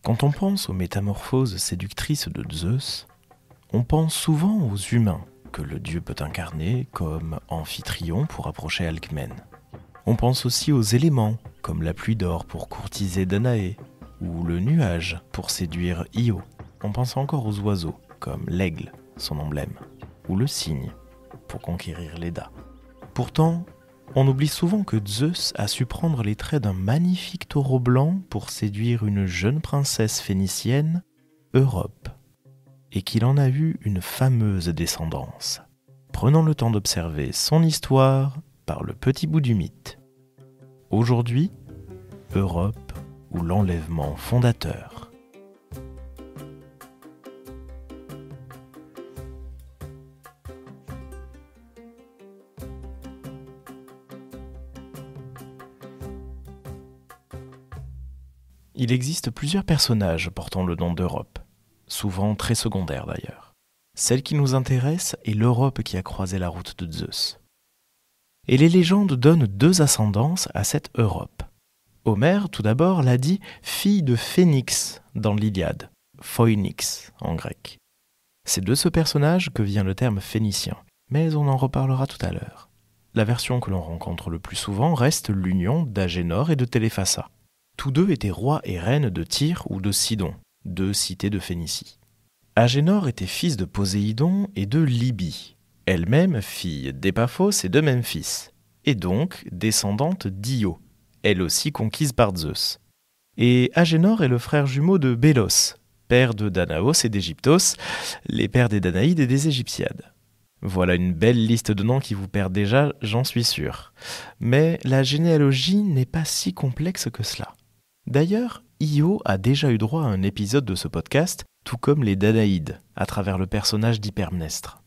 Quand on pense aux métamorphoses séductrices de Zeus, on pense souvent aux humains que le dieu peut incarner, comme Amphitryon pour approcher Alcmène. On pense aussi aux éléments, comme la pluie d'or pour courtiser Danaé, ou le nuage pour séduire Io. On pense encore aux oiseaux, comme l'aigle, son emblème, ou le cygne, pour conquérir Léda. Pourtant, on oublie souvent que Zeus a su prendre les traits d'un magnifique taureau blanc pour séduire une jeune princesse phénicienne, Europe, et qu'il en a eu une fameuse descendance. Prenons le temps d'observer son histoire par le petit bout du mythe. Aujourd'hui, Europe ou l'enlèvement fondateur. Il existe plusieurs personnages portant le nom d'Europe, souvent très secondaires d'ailleurs. Celle qui nous intéresse est l'Europe qui a croisé la route de Zeus. Et les légendes donnent deux ascendances à cette Europe. Homère, tout d'abord, l'a dit fille de Phénix dans l'Iliade, Phoenix en grec. C'est de ce personnage que vient le terme phénicien, mais on en reparlera tout à l'heure. La version que l'on rencontre le plus souvent reste l'union d'Agénor et de Téléphassa. Tous deux étaient rois et reines de Tyr ou de Sidon, deux cités de Phénicie. Agénor était fils de Poséidon et de Libye, elle-même fille d'Épaphos et de Memphis, et donc descendante d'Io, elle aussi conquise par Zeus. Et Agénor est le frère jumeau de Bélos, père de Danaos et d'Égyptos, les pères des Danaïdes et des Égyptiades. Voilà une belle liste de noms qui vous perd déjà, j'en suis sûr. Mais la généalogie n'est pas si complexe que cela. D'ailleurs, Io a déjà eu droit à un épisode de ce podcast, tout comme les Danaïdes, à travers le personnage d'Hypermnestre.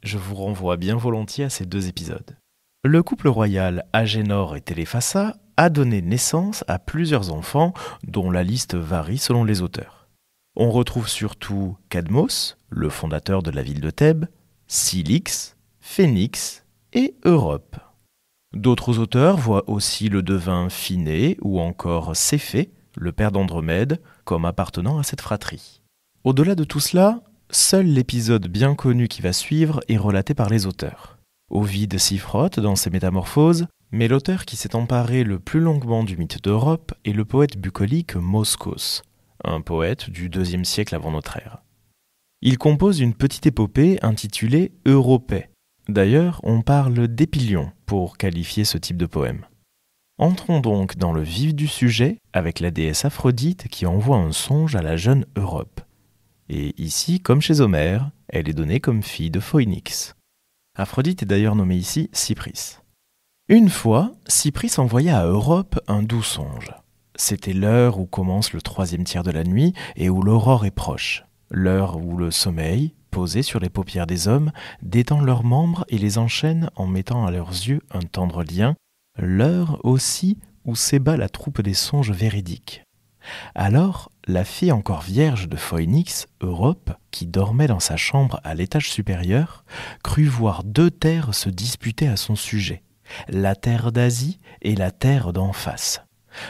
Je vous renvoie bien volontiers à ces deux épisodes. Le couple royal Agénor et Téléphassa a donné naissance à plusieurs enfants, dont la liste varie selon les auteurs. On retrouve surtout Cadmos, le fondateur de la ville de Thèbes, Cilix, Phénix et Europe. D'autres auteurs voient aussi le devin Phinée ou encore Céphée, le père d'Andromède, comme appartenant à cette fratrie. Au-delà de tout cela, seul l'épisode bien connu qui va suivre est relaté par les auteurs. Ovide s'y frotte dans ses métamorphoses, mais l'auteur qui s'est emparé le plus longuement du mythe d'Europe est le poète bucolique Moschos, un poète du IIe siècle avant notre ère. Il compose une petite épopée intitulée Europée. D'ailleurs, on parle d'épilion pour qualifier ce type de poème. Entrons donc dans le vif du sujet avec la déesse Aphrodite qui envoie un songe à la jeune Europe. Et ici, comme chez Homère, elle est donnée comme fille de Phoenix. Aphrodite est d'ailleurs nommée ici Cypris. Une fois, Cypris envoya à Europe un doux songe. C'était l'heure où commence le 3e tiers de la nuit et où l'aurore est proche. L'heure où le sommeil, posé sur les paupières des hommes, détend leurs membres et les enchaîne en mettant à leurs yeux un tendre lien, l'heure aussi où s'ébat la troupe des songes véridiques. Alors, la fille encore vierge de Phoenix, Europe, qui dormait dans sa chambre à l'étage supérieur, crut voir deux terres se disputer à son sujet, la terre d'Asie et la terre d'en face.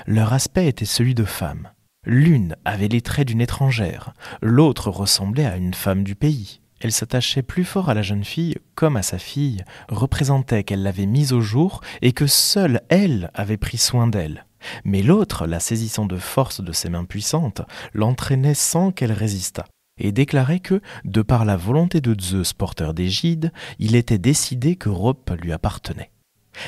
Leur aspect était celui de femmes. L'une avait les traits d'une étrangère, l'autre ressemblait à une femme du pays. Elle s'attachait plus fort à la jeune fille comme à sa fille, représentait qu'elle l'avait mise au jour et que seule elle avait pris soin d'elle. Mais l'autre, la saisissant de force de ses mains puissantes, l'entraînait sans qu'elle résistât, et déclarait que, de par la volonté de Zeus porteur d'égide, il était décidé qu'Europe lui appartenait.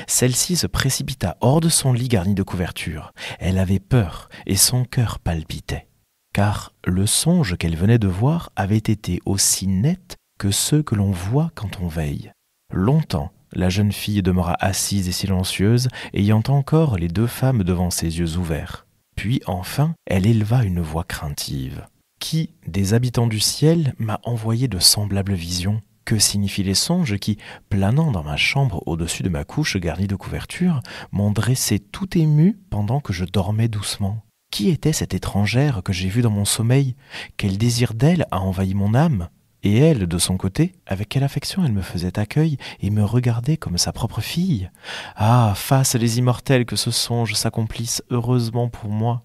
Celle-ci se précipita hors de son lit garni de couvertures. Elle avait peur et son cœur palpitait, car le songe qu'elle venait de voir avait été aussi net que ceux que l'on voit quand on veille. Longtemps, la jeune fille demeura assise et silencieuse, ayant encore les deux femmes devant ses yeux ouverts. Puis enfin, elle éleva une voix craintive. « Qui, des habitants du ciel, m'a envoyé de semblables visions ? Que signifient les songes qui, planant dans ma chambre au-dessus de ma couche garnie de couvertures, m'ont dressé tout ému pendant que je dormais doucement ? Qui était cette étrangère que j'ai vue dans mon sommeil ? Quel désir d'elle a envahi mon âme ? Et elle, de son côté, avec quelle affection elle me faisait accueil et me regardait comme sa propre fille ? Ah, fasse les immortels que ce songe s'accomplisse heureusement pour moi !»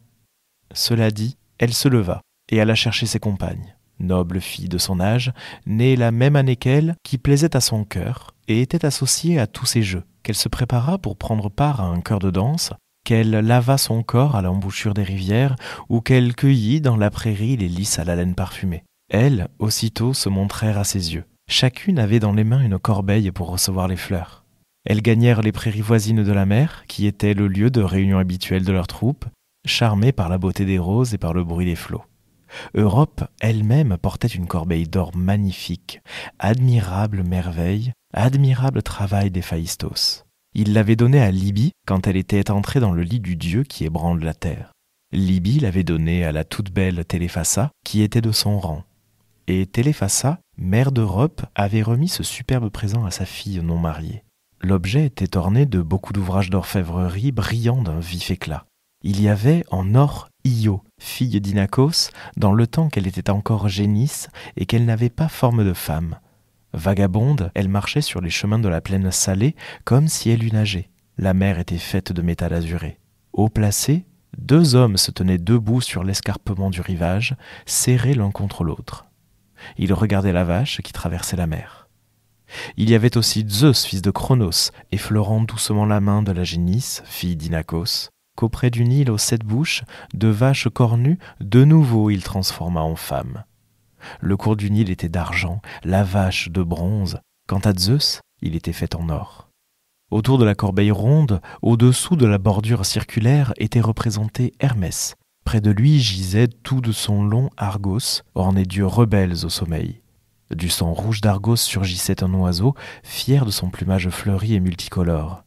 Cela dit, Elle se leva et alla chercher ses compagnes, nobles filles de son âge, nées la même année qu'elle, qui plaisaient à son cœur et étaient associées à tous ses jeux, qu'elle se prépara pour prendre part à un chœur de danse, qu'elle lava son corps à l'embouchure des rivières ou qu'elle cueillit dans la prairie les lys à l'haleine parfumée. Elles, aussitôt, se montrèrent à ses yeux. Chacune avait dans les mains une corbeille pour recevoir les fleurs. Elles gagnèrent les prairies voisines de la mer, qui était le lieu de réunion habituel de leurs troupes, charmées par la beauté des roses et par le bruit des flots. Europe elle-même portait une corbeille d'or magnifique, admirable merveille, admirable travail d'Héphaïstos. Il l'avait donnée à Libye quand elle était entrée dans le lit du dieu qui ébranle la terre. Libye l'avait donnée à la toute belle Téléphassa, qui était de son rang. Et Téléphassa, mère d'Europe, avait remis ce superbe présent à sa fille non mariée. L'objet était orné de beaucoup d'ouvrages d'orfèvrerie brillants d'un vif éclat. Il y avait en or Io, fille d'Inachos, dans le temps qu'elle était encore génisse et qu'elle n'avait pas forme de femme. Vagabonde, elle marchait sur les chemins de la plaine salée comme si elle eût nagé. La mer était faite de métal azuré. Haut placés, 2 hommes se tenaient debout sur l'escarpement du rivage, serrés l'un contre l'autre. Ils regardaient la vache qui traversait la mer. Il y avait aussi Zeus, fils de Cronos, effleurant doucement la main de la génisse, fille d'Inachos, qu'auprès d'une île aux 7 bouches, de vaches cornues, de nouveau il transforma en femme. Le cours du Nil était d'argent, la vache de bronze. Quant à Zeus, il était fait en or. Autour de la corbeille ronde, au-dessous de la bordure circulaire, était représenté Hermès. Près de lui gisait tout de son long Argos, orné d'yeux rebelles au sommeil. Du sang rouge d'Argos surgissait un oiseau, fier de son plumage fleuri et multicolore.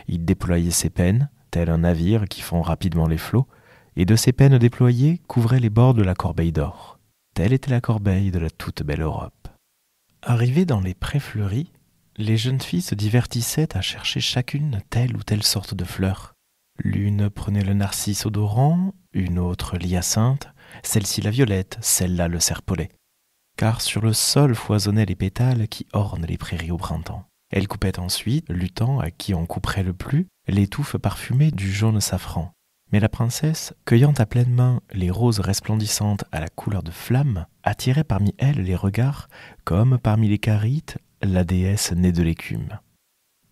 Il déployait ses pennes, tel un navire qui fond rapidement les flots, et de ses pennes déployées couvrait les bords de la corbeille d'or. Telle était la corbeille de la toute belle Europe. Arrivées dans les prés fleuris, les jeunes filles se divertissaient à chercher chacune telle ou telle sorte de fleur. L'une prenait le narcisse odorant, une autre l'hyacinthe, celle-ci la violette, celle-là le serpolet. Car sur le sol foisonnaient les pétales qui ornent les prairies au printemps. Elle coupait ensuite, luttant à qui en couperait le plus, les touffes parfumées du jaune safran. Mais la princesse, cueillant à pleine main les roses resplendissantes à la couleur de flamme, attirait parmi elles les regards, comme parmi les Carites, la déesse née de l'écume.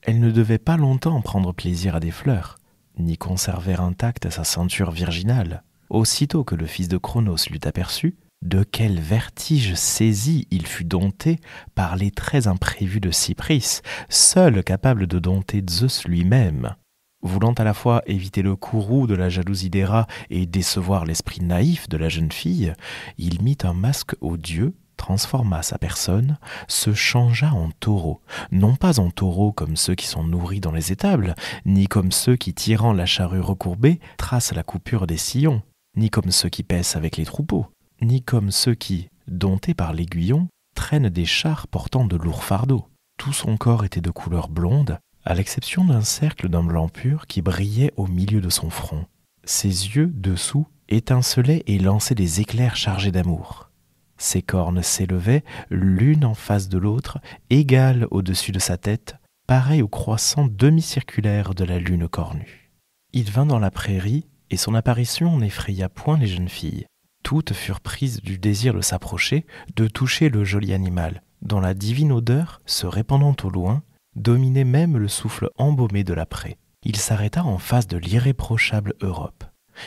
Elle ne devait pas longtemps prendre plaisir à des fleurs, ni conserver intacte sa ceinture virginale. Aussitôt que le fils de Cronos l'eut aperçu, de quel vertige saisi il fut dompté par les traits imprévus de Cypris, seul capable de dompter Zeus lui-même. Voulant à la fois éviter le courroux de la jalousie d'Héra et décevoir l'esprit naïf de la jeune fille, il mit un masque au dieu, transforma sa personne, se changea en taureau, non pas en taureau comme ceux qui sont nourris dans les étables, ni comme ceux qui, tirant la charrue recourbée, tracent la coupure des sillons, ni comme ceux qui paissent avec les troupeaux, ni comme ceux qui, domptés par l'aiguillon, traînent des chars portant de lourds fardeaux. Tout son corps était de couleur blonde, à l'exception d'un cercle d'un blanc pur qui brillait au milieu de son front. Ses yeux, dessous, étincelaient et lançaient des éclairs chargés d'amour. Ses cornes s'élevaient, l'une en face de l'autre, égales au-dessus de sa tête, pareilles au croissant demi-circulaire de la lune cornue. Il vint dans la prairie, et son apparition n'effraya point les jeunes filles. Toutes furent prises du désir de s'approcher, de toucher le joli animal, dont la divine odeur, se répandant au loin, dominait même le souffle embaumé de la prée. Il s'arrêta en face de l'irréprochable Europe.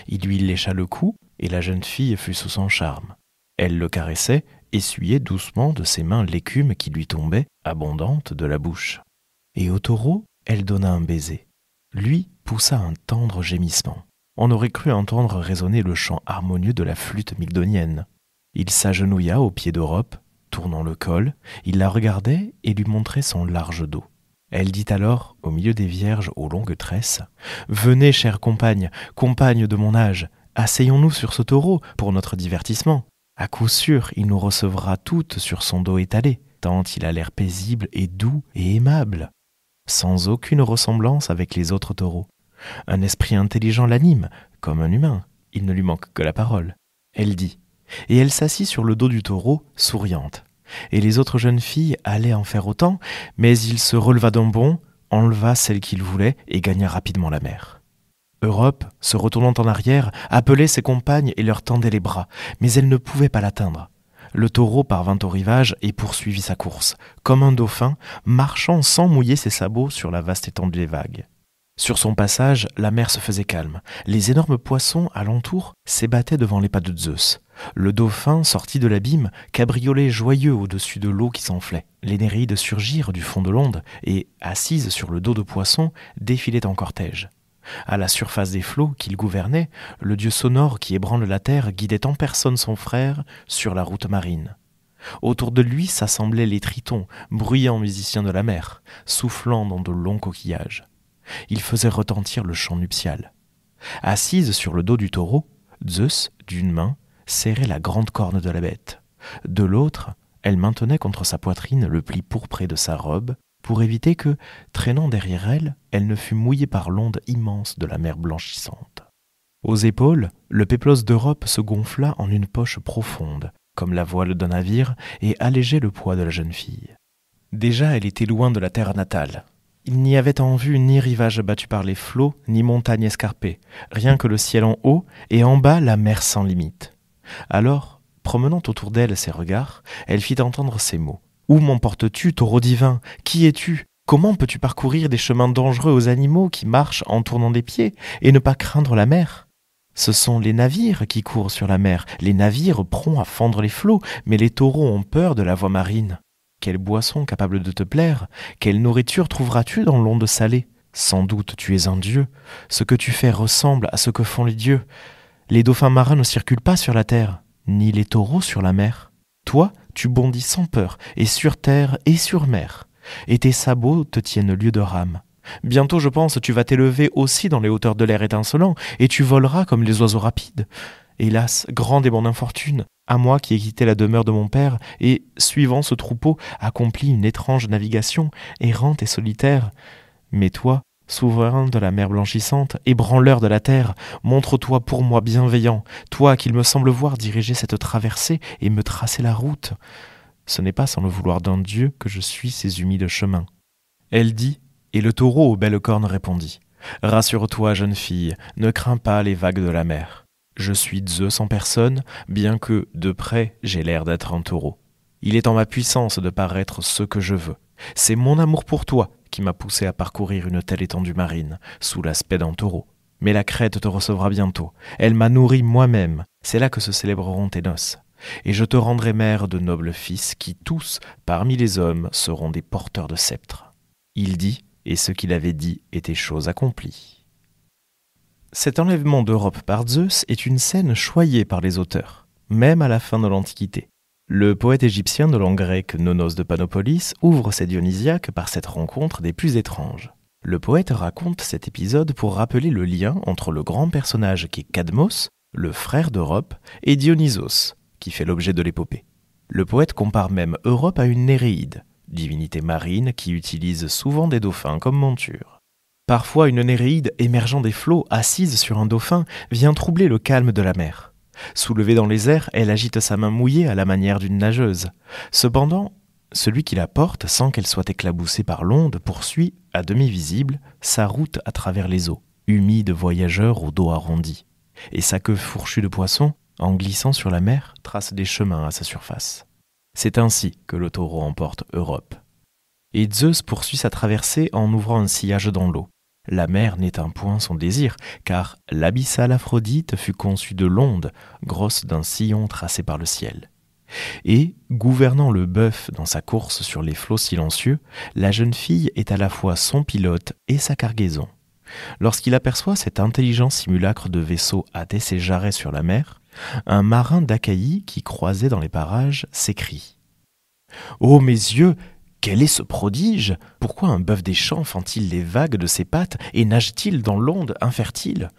Il lui lécha le cou, et la jeune fille fut sous son charme. Elle le caressait, essuyait doucement de ses mains l'écume qui lui tombait, abondante, de la bouche. Et au taureau, elle donna un baiser. Lui poussa un tendre gémissement. On aurait cru entendre résonner le chant harmonieux de la flûte mygdonienne. Il s'agenouilla aux pieds d'Europe, tournant le col, il la regardait et lui montrait son large dos. Elle dit alors, au milieu des vierges aux longues tresses, « Venez, chère compagne, compagne de mon âge, asseyons-nous sur ce taureau pour notre divertissement. À coup sûr, il nous recevra toutes sur son dos étalé, tant il a l'air paisible et doux et aimable, sans aucune ressemblance avec les autres taureaux. Un esprit intelligent l'anime, comme un humain, il ne lui manque que la parole. » Elle dit, et elle s'assit sur le dos du taureau, souriante. Et les autres jeunes filles allaient en faire autant, mais il se releva d'un bond, enleva celle qu'il voulait et gagna rapidement la mer. Europe, se retournant en arrière, appelait ses compagnes et leur tendait les bras, mais elle ne pouvait pas l'atteindre. Le taureau parvint au rivage et poursuivit sa course, comme un dauphin, marchant sans mouiller ses sabots sur la vaste étendue des vagues. Sur son passage, la mer se faisait calme. Les énormes poissons alentour s'ébattaient devant les pas de Zeus. Le dauphin, sorti de l'abîme, cabriolait joyeux au-dessus de l'eau qui s'enflait. Les Néréides surgirent du fond de l'onde et, assises sur le dos de poisson, défilaient en cortège. À la surface des flots qu'il gouvernait, le dieu sonore qui ébranle la terre guidait en personne son frère sur la route marine. Autour de lui s'assemblaient les tritons, bruyants musiciens de la mer, soufflant dans de longs coquillages. Ils faisaient retentir le chant nuptial. Assise sur le dos du taureau, Zeus, d'une main, serrait la grande corne de la bête. De l'autre, elle maintenait contre sa poitrine le pli pourpré de sa robe, pour éviter que, traînant derrière elle, elle ne fût mouillée par l'onde immense de la mer blanchissante. Aux épaules, le péplos d'Europe se gonfla en une poche profonde, comme la voile d'un navire, et allégeait le poids de la jeune fille. Déjà elle était loin de la terre natale. Il n'y avait en vue ni rivage battu par les flots, ni montagne escarpée, rien que le ciel en haut, et en bas la mer sans limite. Alors, promenant autour d'elle ses regards, elle fit entendre ces mots. « Où m'emportes-tu, taureau divin ? Qui es-tu ? Comment peux-tu parcourir des chemins dangereux aux animaux qui marchent en tournant des pieds et ne pas craindre la mer ? Ce sont les navires qui courent sur la mer, les navires prompts à fendre les flots, mais les taureaux ont peur de la voie marine. Quelle boisson capable de te plaire ? Quelle nourriture trouveras-tu dans l'onde salée ? Sans doute tu es un dieu. Ce que tu fais ressemble à ce que font les dieux. Les dauphins marins ne circulent pas sur la terre, ni les taureaux sur la mer. Toi, tu bondis sans peur, et sur terre et sur mer, et tes sabots te tiennent lieu de rame. Bientôt, je pense, tu vas t'élever aussi dans les hauteurs de l'air étincelant, et tu voleras comme les oiseaux rapides. Hélas, grande est mon infortune, à moi qui ai quitté la demeure de mon père, et, suivant ce troupeau, accompli une étrange navigation, errante et solitaire. Mais toi, souverain de la mer blanchissante, ébranleur de la terre, montre-toi pour moi bienveillant, toi qu'il me semble voir diriger cette traversée et me tracer la route. Ce n'est pas sans le vouloir d'un dieu que je suis ces humides chemins. » Elle dit, et le taureau aux belles cornes répondit. « Rassure-toi, jeune fille, ne crains pas les vagues de la mer. Je suis Zeus en personne, bien que, de près, j'ai l'air d'être un taureau. Il est en ma puissance de paraître ce que je veux. C'est mon amour pour toi qui m'a poussé à parcourir une telle étendue marine, sous l'aspect d'un taureau. Mais la crête te recevra bientôt. Elle m'a nourri moi-même. C'est là que se célébreront tes noces. Et je te rendrai mère de nobles fils qui tous, parmi les hommes, seront des porteurs de sceptres. » Il dit, et ce qu'il avait dit était chose accomplie. Cet enlèvement d'Europe par Zeus est une scène choyée par les auteurs, même à la fin de l'Antiquité. Le poète égyptien de langue grecque Nonos de Panopolis ouvre ses Dionysiaques par cette rencontre des plus étranges. Le poète raconte cet épisode pour rappeler le lien entre le grand personnage qu'est Cadmos, le frère d'Europe, et Dionysos, qui fait l'objet de l'épopée. Le poète compare même Europe à une Néréide, divinité marine qui utilise souvent des dauphins comme monture. Parfois, une Néréide émergeant des flots, assise sur un dauphin, vient troubler le calme de la mer. Soulevée dans les airs, elle agite sa main mouillée à la manière d'une nageuse. Cependant, celui qui la porte, sans qu'elle soit éclaboussée par l'onde, poursuit, à demi visible, sa route à travers les eaux, humide voyageur au dos arrondi. Et sa queue fourchue de poisson, en glissant sur la mer, trace des chemins à sa surface. C'est ainsi que le taureau emporte Europe. Et Zeus poursuit sa traversée en ouvrant un sillage dans l'eau. La mer n'éteint point son désir, car l'abyssale Aphrodite fut conçue de l'onde, grosse d'un sillon tracé par le ciel. Et, gouvernant le bœuf dans sa course sur les flots silencieux, la jeune fille est à la fois son pilote et sa cargaison. Lorsqu'il aperçoit cet intelligent simulacre de vaisseau hâter ses jarrets sur la mer, un marin d'Achaïe qui croisait dans les parages s'écrie « Ô mes yeux, quel est ce prodige ? Pourquoi un bœuf des champs fend-il les vagues de ses pattes et nage-t-il dans l'onde infertile ?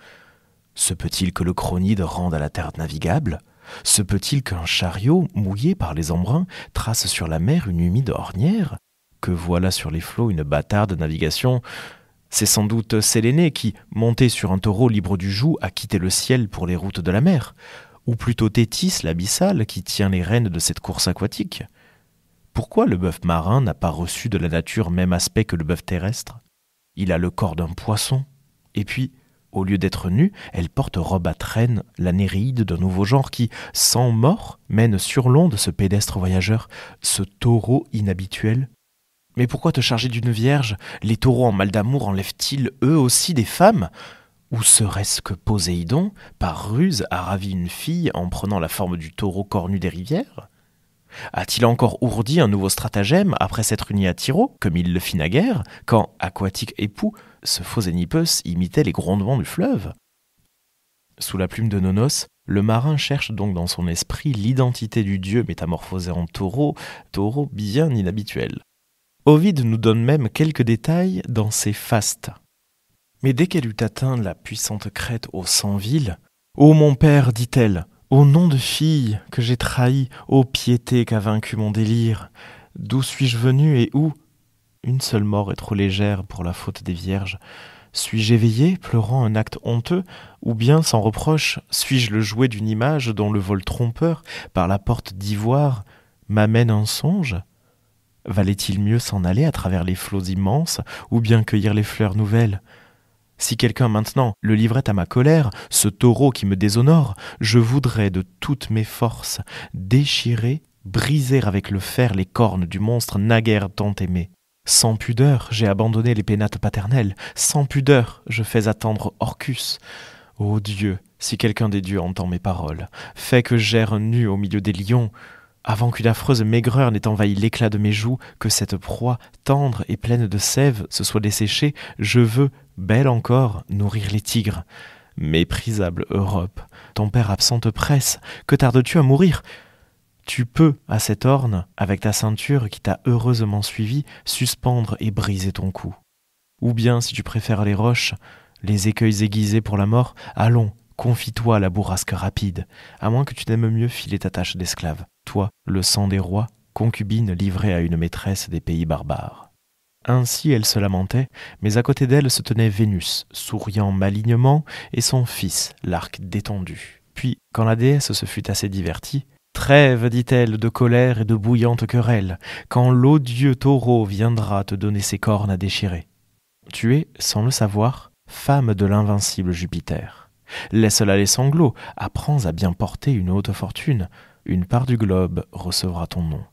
Se peut-il que le Cronide rende à la terre navigable ? Se peut-il qu'un chariot, mouillé par les embruns, trace sur la mer une humide ornière ? Que voilà sur les flots une bâtarde navigation ? C'est sans doute Sélénée qui, montée sur un taureau libre du joug, a quitté le ciel pour les routes de la mer. Ou plutôt Thétis, l'abyssale, qui tient les rênes de cette course aquatique. Pourquoi le bœuf marin n'a pas reçu de la nature même aspect que le bœuf terrestre ? Il a le corps d'un poisson. Et puis, Au lieu d'être nue, elle porte robe à traîne, la Néréide d'un nouveau genre qui, sans mort, mène sur l'onde ce pédestre voyageur, ce taureau inhabituel. Mais pourquoi te charger d'une vierge? Les taureaux en mal d'amour enlèvent-ils eux aussi des femmes? Ou serait-ce que Poséidon, par ruse, a ravi une fille en prenant la forme du taureau cornu des rivières? A-t-il encore ourdi un nouveau stratagème après s'être uni à Tyro, comme il le fit naguère, quand, aquatique époux, ce faux Énipos imitait les grondements du fleuve? Sous la plume de Nonos, le marin cherche donc dans son esprit l'identité du dieu métamorphosé en taureau, taureau bien inhabituel. Ovide nous donne même quelques détails dans ses fastes. Mais dès qu'elle eut atteint la puissante crête aux 100 villes, « Ô mon père, dit-elle, ô nom de fille que j'ai trahi, ô piété qu'a vaincu mon délire, d'où suis-je venue et où? Une seule mort est trop légère pour la faute des vierges. Suis-je éveillé, pleurant un acte honteux, ou bien, sans reproche, suis-je le jouet d'une image dont le vol trompeur, par la porte d'ivoire, m'amène un songe? Valait-il mieux s'en aller à travers les flots immenses, ou bien cueillir les fleurs nouvelles? Si quelqu'un maintenant le livrait à ma colère, ce taureau qui me déshonore, je voudrais de toutes mes forces déchirer, briser avec le fer les cornes du monstre naguère tant aimé. Sans pudeur, j'ai abandonné les pénates paternelles, sans pudeur, je fais attendre Orcus. Ô Dieu, si quelqu'un des dieux entend mes paroles, fais que j'erre nu au milieu des lions, avant qu'une affreuse maigreur n'ait envahi l'éclat de mes joues, que cette proie, tendre et pleine de sève, se soit desséchée, je veux, belle encore, nourrir les tigres. Méprisable Europe, ton père absent te presse, que tardes-tu à mourir? Tu peux, à cette orne, avec ta ceinture qui t'a heureusement suivi, suspendre et briser ton cou. Ou bien, si tu préfères les roches, les écueils aiguisés pour la mort, allons, confie-toi à la bourrasque rapide, à moins que tu n'aimes mieux filer ta tâche d'esclave, toi, le sang des rois, concubine livrée à une maîtresse des pays barbares. Ainsi elle se lamentait, mais à côté d'elle se tenait Vénus, souriant malignement, et son fils, l'arc détendu. Puis, quand la déesse se fut assez divertie, « Trêve, dit-elle, de colère et de bouillante querelle, quand l'odieux taureau viendra te donner ses cornes à déchirer. Tu es, sans le savoir, femme de l'invincible Jupiter. Laisse-la les sanglots, apprends à bien porter une haute fortune, une part du globe recevra ton nom. »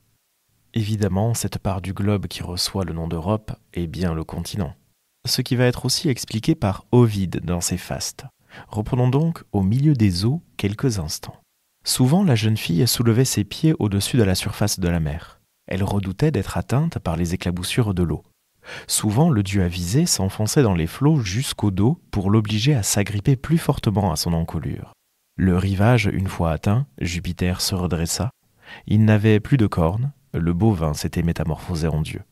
Évidemment, cette part du globe qui reçoit le nom d'Europe est bien le continent. Ce qui va être aussi expliqué par Ovide dans ses fastes. Reprenons donc au milieu des eaux quelques instants. Souvent, la jeune fille soulevait ses pieds au-dessus de la surface de la mer. Elle redoutait d'être atteinte par les éclaboussures de l'eau. Souvent, le dieu avisé s'enfonçait dans les flots jusqu'au dos pour l'obliger à s'agripper plus fortement à son encolure. Le rivage, une fois atteint, Jupiter se redressa. Il n'avait plus de cornes, le bovin s'était métamorphosé en dieu.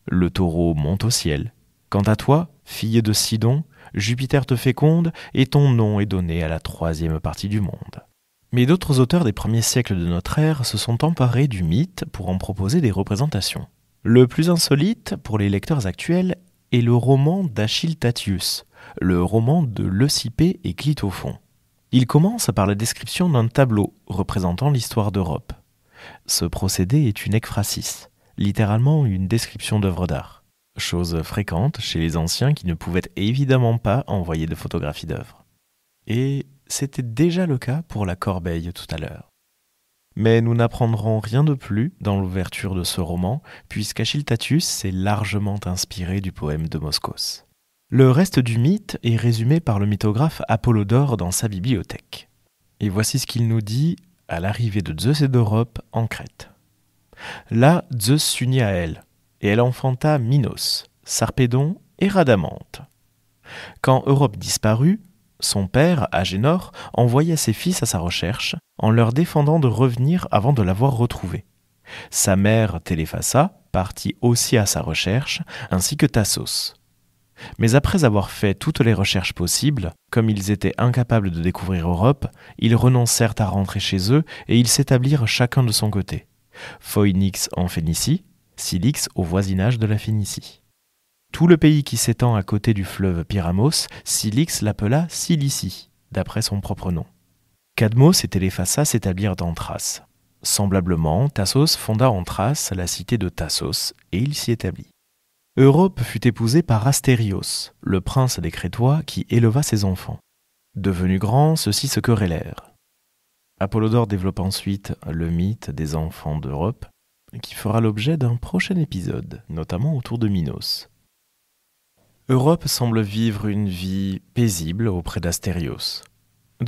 Le taureau monte au ciel. Quant à toi, fille de Sidon, Jupiter te féconde et ton nom est donné à la 3e partie du monde. Mais d'autres auteurs des premiers siècles de notre ère se sont emparés du mythe pour en proposer des représentations. Le plus insolite, pour les lecteurs actuels, est le roman d'Achille Tatius, le roman de Leucippé et Clitophon. Il commence par la description d'un tableau représentant l'histoire d'Europe. Ce procédé est une ekphrasis, littéralement une description d'œuvres d'art, chose fréquente chez les anciens qui ne pouvaient évidemment pas envoyer de photographies d'œuvres. Et c'était déjà le cas pour la corbeille tout à l'heure. Mais nous n'apprendrons rien de plus dans l'ouverture de ce roman, puisqu'Achille Tatius s'est largement inspiré du poème de Moschos. Le reste du mythe est résumé par le mythographe Apollodore dans sa bibliothèque. Et voici ce qu'il nous dit à l'arrivée de Zeus et d'Europe en Crète. Là, Zeus s'unit à elle, et elle enfanta Minos, Sarpédon et Rhadamante. Quand Europe disparut, son père, Agénor, envoya ses fils à sa recherche, en leur défendant de revenir avant de l'avoir retrouvée. Sa mère, Téléphassa, partit aussi à sa recherche, ainsi que Thasos. Mais après avoir fait toutes les recherches possibles, comme ils étaient incapables de découvrir Europe, ils renoncèrent à rentrer chez eux et ils s'établirent chacun de son côté. Phoinix en Phénicie, Cilix au voisinage de la Phénicie. Tout le pays qui s'étend à côté du fleuve Pyramos, Cilix l'appela Cilicie, d'après son propre nom. Cadmos et Téléphassa s'établirent en Thrace. Semblablement, Thasos fonda en Thrace la cité de Thasos et il s'y établit. Europe fut épousée par Astérios, le prince des Crétois qui éleva ses enfants. Devenus grands, ceux-ci se querellèrent. Apollodore développe ensuite le mythe des enfants d'Europe, qui fera l'objet d'un prochain épisode, notamment autour de Minos. Europe semble vivre une vie paisible auprès d'Astérios.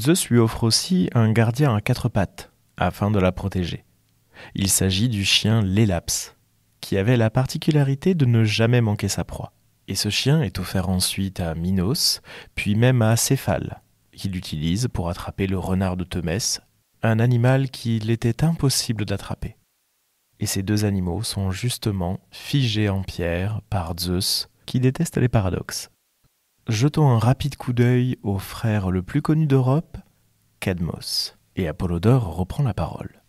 Zeus lui offre aussi un gardien à 4 pattes, afin de la protéger. Il s'agit du chien Lélaps, qui avait la particularité de ne jamais manquer sa proie. Et ce chien est offert ensuite à Minos, puis même à Céphale, qu'il utilise pour attraper le renard de Thémès, un animal qu'il était impossible d'attraper. Et ces 2 animaux sont justement figés en pierre par Zeus, qui déteste les paradoxes. Jetons un rapide coup d'œil au frère le plus connu d'Europe, Cadmos, et Apollodore reprend la parole.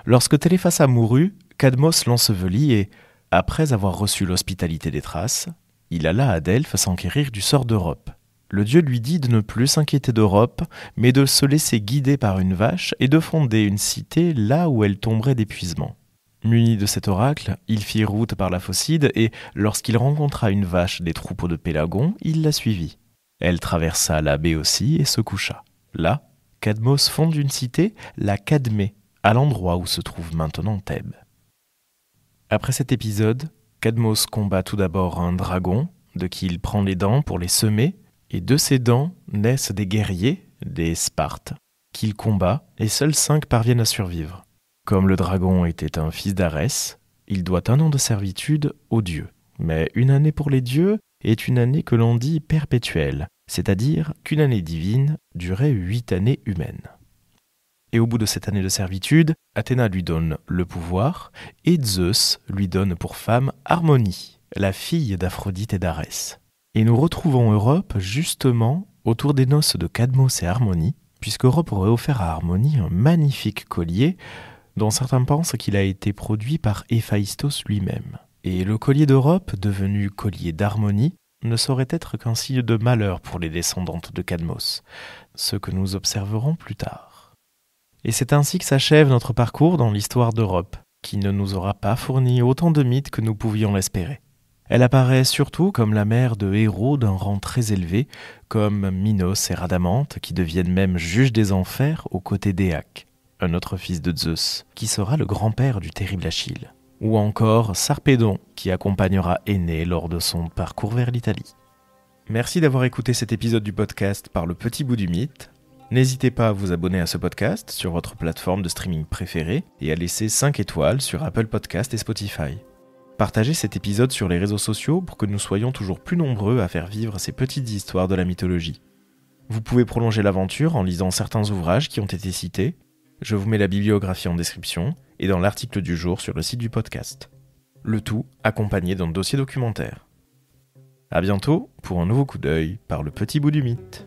Lorsque Téléphassa mourut, Cadmos l'ensevelit et, après avoir reçu l'hospitalité des Thraces, il alla à Delphes s'enquérir du sort d'Europe. Le dieu lui dit de ne plus s'inquiéter d'Europe, mais de se laisser guider par une vache et de fonder une cité là où elle tomberait d'épuisement. Muni de cet oracle, il fit route par la Phocide et, lorsqu'il rencontra une vache des troupeaux de Pélagon, il la suivit. Elle traversa la Béotie et se coucha. Là, Cadmos fonde une cité, la Cadmée, à l'endroit où se trouve maintenant Thèbes. Après cet épisode, Cadmos combat tout d'abord un dragon, de qui il prend les dents pour les semer, et de ces dents naissent des guerriers, des Spartes, qu'il combat, et seuls 5 parviennent à survivre. Comme le dragon était un fils d'Arès, il doit 1 an de servitude aux dieux. Mais une année pour les dieux est une année que l'on dit perpétuelle, c'est-à-dire qu'une année divine durait 8 années humaines. Et au bout de cette année de servitude, Athéna lui donne le pouvoir, et Zeus lui donne pour femme Harmonie, la fille d'Aphrodite et d'Arès. Et nous retrouvons Europe justement autour des noces de Cadmos et Harmonie, puisqu'Europe aurait offert à Harmonie un magnifique collier dont certains pensent qu'il a été produit par Héphaïstos lui-même. Et le collier d'Europe, devenu collier d'Harmonie, ne saurait être qu'un signe de malheur pour les descendantes de Cadmos, ce que nous observerons plus tard. Et c'est ainsi que s'achève notre parcours dans l'histoire d'Europe, qui ne nous aura pas fourni autant de mythes que nous pouvions l'espérer. Elle apparaît surtout comme la mère de héros d'un rang très élevé, comme Minos et Rhadamante, qui deviennent même juges des enfers aux côtés d'Éaque, un autre fils de Zeus, qui sera le grand-père du terrible Achille. Ou encore Sarpédon, qui accompagnera Énée lors de son parcours vers l'Italie. Merci d'avoir écouté cet épisode du podcast par le petit bout du mythe. N'hésitez pas à vous abonner à ce podcast sur votre plateforme de streaming préférée et à laisser 5 étoiles sur Apple Podcast et Spotify. Partagez cet épisode sur les réseaux sociaux pour que nous soyons toujours plus nombreux à faire vivre ces petites histoires de la mythologie. Vous pouvez prolonger l'aventure en lisant certains ouvrages qui ont été cités. Je vous mets la bibliographie en description et dans l'article du jour sur le site du podcast. Le tout accompagné d'un dossier documentaire. À bientôt pour un nouveau coup d'œil par le petit bout du mythe.